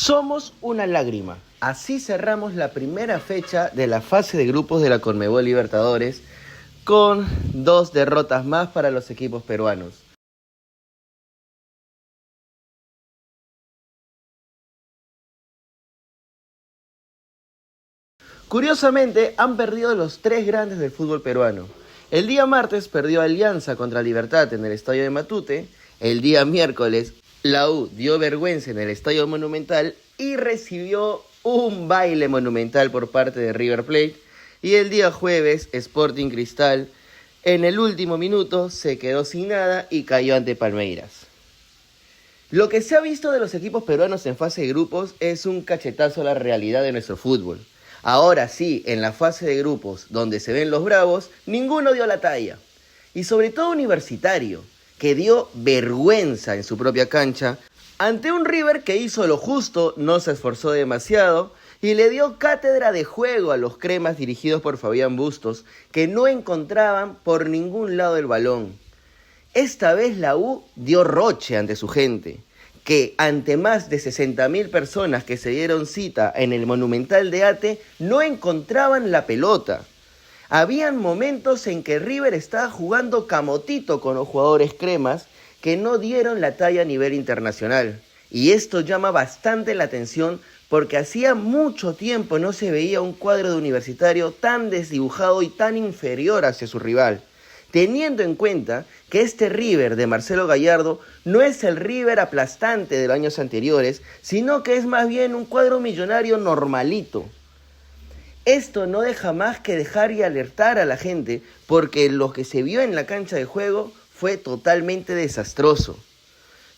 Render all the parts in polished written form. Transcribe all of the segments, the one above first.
Somos una lágrima. Así cerramos la primera fecha de la fase de grupos de la Conmebol Libertadores con 2 derrotas más para los equipos peruanos. Curiosamente, han perdido los 3 grandes del fútbol peruano. El día martes perdió Alianza contra Libertad en el Estadio de Matute. El día miércoles, la U dio vergüenza en el Estadio Monumental y recibió un baile monumental por parte de River Plate. Y el día jueves, Sporting Cristal, en el último minuto, se quedó sin nada y cayó ante Palmeiras. Lo que se ha visto de los equipos peruanos en fase de grupos es un cachetazo a la realidad de nuestro fútbol. Ahora sí, en la fase de grupos, donde se ven los bravos, ninguno dio la talla. Y sobre todo Universitario, que dio vergüenza en su propia cancha, ante un River que hizo lo justo, no se esforzó demasiado, y le dio cátedra de juego a los cremas dirigidos por Fabián Bustos, que no encontraban por ningún lado el balón. Esta vez la U dio roche ante su gente, que ante más de 60.000 personas que se dieron cita en el Monumental de Ate, no encontraban la pelota. Habían momentos en que River estaba jugando camotito con los jugadores cremas que no dieron la talla a nivel internacional. Y esto llama bastante la atención porque hacía mucho tiempo no se veía un cuadro de Universitario tan desdibujado y tan inferior hacia su rival. Teniendo en cuenta que este River de Marcelo Gallardo no es el River aplastante de los años anteriores, sino que es más bien un cuadro millonario normalito. Esto no deja más que dejar y alertar a la gente, porque lo que se vio en la cancha de juego fue totalmente desastroso.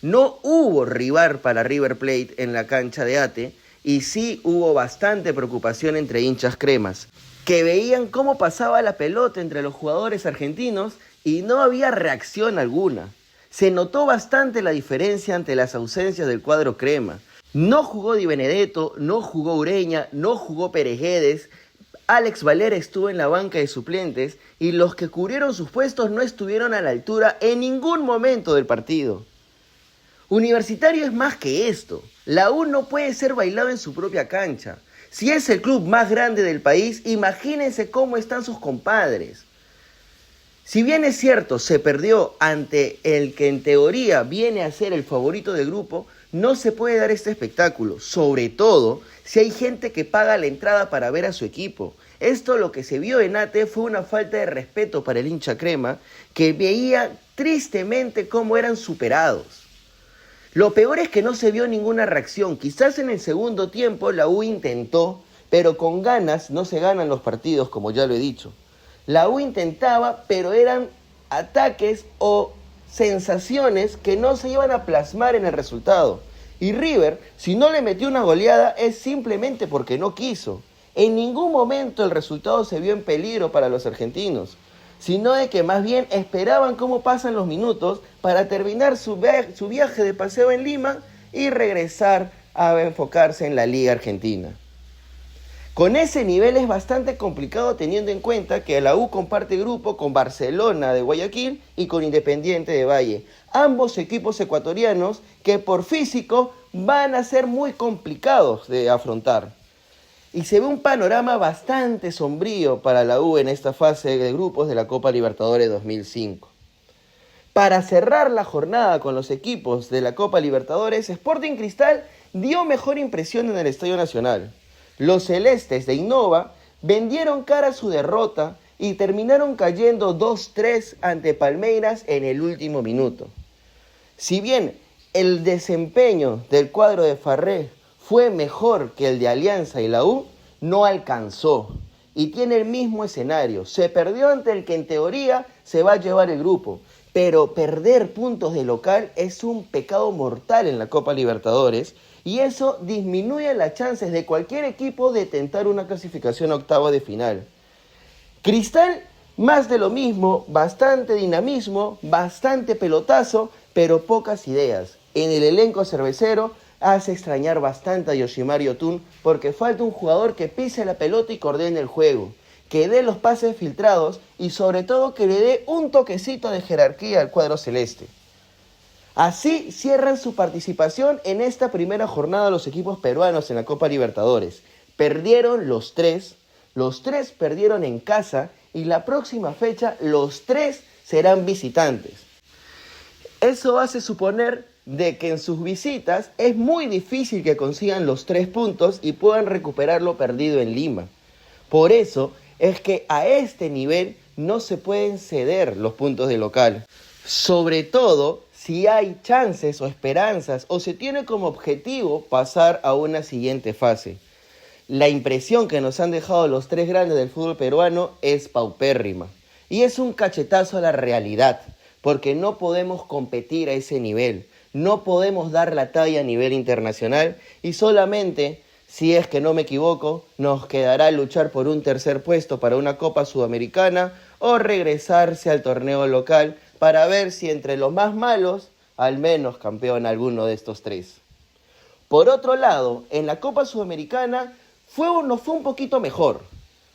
No hubo rival para River Plate en la cancha de Ate, y sí hubo bastante preocupación entre hinchas cremas, que veían cómo pasaba la pelota entre los jugadores argentinos y no había reacción alguna. Se notó bastante la diferencia ante las ausencias del cuadro crema. No jugó Di Benedetto, no jugó Ureña, no jugó Pérez Guedes. Alex Valera estuvo en la banca de suplentes y los que cubrieron sus puestos no estuvieron a la altura en ningún momento del partido. Universitario es más que esto. La U no puede ser bailado en su propia cancha. Si es el club más grande del país, imagínense cómo están sus compadres. Si bien es cierto, se perdió ante el que en teoría viene a ser el favorito del grupo, no se puede dar este espectáculo, sobre todo si hay gente que paga la entrada para ver a su equipo. Esto lo que se vio en Ate fue una falta de respeto para el hincha crema, que veía tristemente cómo eran superados. Lo peor es que no se vio ninguna reacción. Quizás en el segundo tiempo la U intentó, pero con ganas no se ganan los partidos, como ya lo he dicho. La U intentaba, pero eran ataques o sensaciones que no se iban a plasmar en el resultado. Y River, si no le metió una goleada, es simplemente porque no quiso. En ningún momento el resultado se vio en peligro para los argentinos, sino de que más bien esperaban cómo pasan los minutos para terminar su viaje de paseo en Lima y regresar a enfocarse en la Liga Argentina. Con ese nivel es bastante complicado teniendo en cuenta que la U comparte grupo con Barcelona de Guayaquil y con Independiente de Valle. Ambos equipos ecuatorianos que por físico van a ser muy complicados de afrontar. Y se ve un panorama bastante sombrío para la U en esta fase de grupos de la Copa Libertadores 2005. Para cerrar la jornada con los equipos de la Copa Libertadores, Sporting Cristal dio mejor impresión en el Estadio Nacional. Los celestes de Innova vendieron cara a su derrota y terminaron cayendo 2-3 ante Palmeiras en el último minuto. Si bien el desempeño del cuadro de Farré fue mejor que el de Alianza y la U, no alcanzó y tiene el mismo escenario. Se perdió ante el que en teoría se va a llevar el grupo, pero perder puntos de local es un pecado mortal en la Copa Libertadores y eso disminuye las chances de cualquier equipo de tentar una clasificación a octavos de final. Cristal, más de lo mismo, bastante dinamismo, bastante pelotazo, pero pocas ideas. En el elenco cervecero hace extrañar bastante a Yoshimar Yotun porque falta un jugador que pise la pelota y coordine el juego, que dé los pases filtrados y sobre todo que le dé un toquecito de jerarquía al cuadro celeste. Así cierran su participación en esta primera jornada los equipos peruanos en la Copa Libertadores. Perdieron los tres perdieron en casa y la próxima fecha los tres serán visitantes. Eso hace suponer de que en sus visitas es muy difícil que consigan los 3 puntos y puedan recuperar lo perdido en Lima. Por eso es que a este nivel no se pueden ceder los puntos de local. Sobre todo si hay chances o esperanzas o se tiene como objetivo pasar a una siguiente fase. La impresión que nos han dejado los 3 grandes del fútbol peruano es paupérrima. Y es un cachetazo a la realidad, porque no podemos competir a ese nivel. No podemos dar la talla a nivel internacional y solamente, si es que no me equivoco, nos quedará luchar por un tercer puesto para una Copa Sudamericana o regresarse al torneo local para ver si entre los más malos, al menos campeona alguno de estos 3. Por otro lado, en la Copa Sudamericana nos fue un poquito mejor.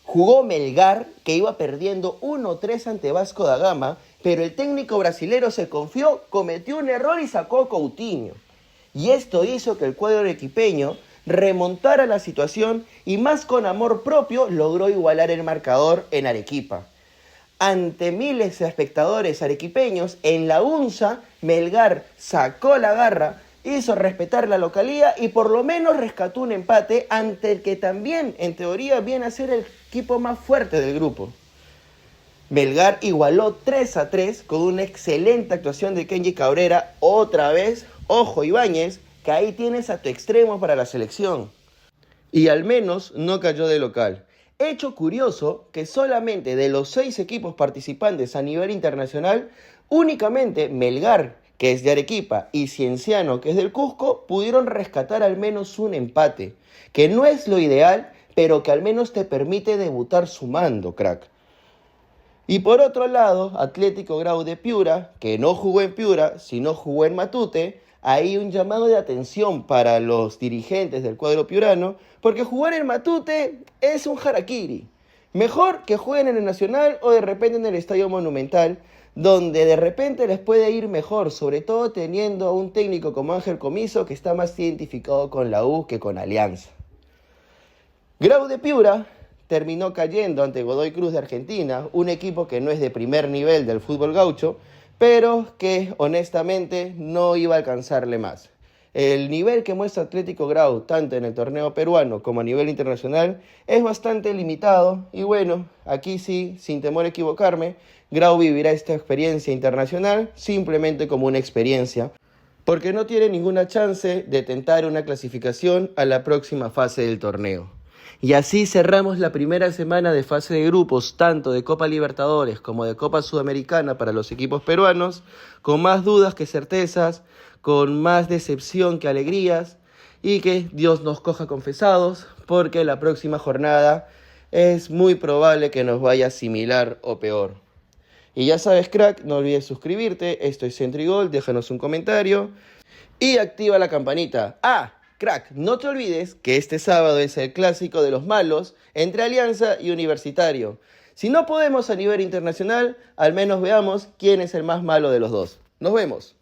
Jugó Melgar, que iba perdiendo 1-3 ante Vasco da Gama, pero el técnico brasilero se confió, cometió un error y sacó a Coutinho. Y esto hizo que el cuadro arequipeño remontara la situación y más con amor propio logró igualar el marcador en Arequipa. Ante miles de espectadores arequipeños, en la UNSA, Melgar sacó la garra, hizo respetar la localía y por lo menos rescató un empate ante el que también, en teoría, viene a ser el equipo más fuerte del grupo. Melgar igualó 3-3 con una excelente actuación de Kenji Cabrera. Otra vez, ojo Ibáñez, que ahí tienes a tu extremo para la selección. Y al menos no cayó de local. Hecho curioso que solamente de los 6 equipos participantes a nivel internacional, únicamente Melgar, que es de Arequipa, y Cienciano, que es del Cusco, pudieron rescatar al menos un empate, que no es lo ideal, pero que al menos te permite debutar sumando, crack. Y por otro lado, Atlético Grau de Piura, que no jugó en Piura, sino jugó en Matute, hay un llamado de atención para los dirigentes del cuadro piurano, porque jugar en Matute es un harakiri. Mejor que jueguen en el Nacional o de repente en el Estadio Monumental, donde de repente les puede ir mejor, sobre todo teniendo a un técnico como Ángel Comiso que está más identificado con la U que con Alianza. Grau de Piura terminó cayendo ante Godoy Cruz de Argentina, un equipo que no es de primer nivel del fútbol gaucho, pero que honestamente no iba a alcanzarle más. El nivel que muestra Atlético Grau, tanto en el torneo peruano como a nivel internacional, es bastante limitado y bueno, aquí sí, sin temor a equivocarme, Grau vivirá esta experiencia internacional simplemente como una experiencia, porque no tiene ninguna chance de tentar una clasificación a la próxima fase del torneo. Y así cerramos la primera semana de fase de grupos, tanto de Copa Libertadores como de Copa Sudamericana para los equipos peruanos, con más dudas que certezas, con más decepción que alegrías, y que Dios nos coja confesados, porque la próxima jornada es muy probable que nos vaya similar o peor. Y ya sabes, crack, no olvides suscribirte, esto es Centrigol, déjanos un comentario y activa la campanita. Crack, no te olvides que este sábado es el clásico de los malos entre Alianza y Universitario. Si no podemos a nivel internacional, al menos veamos quién es el más malo de los dos. Nos vemos.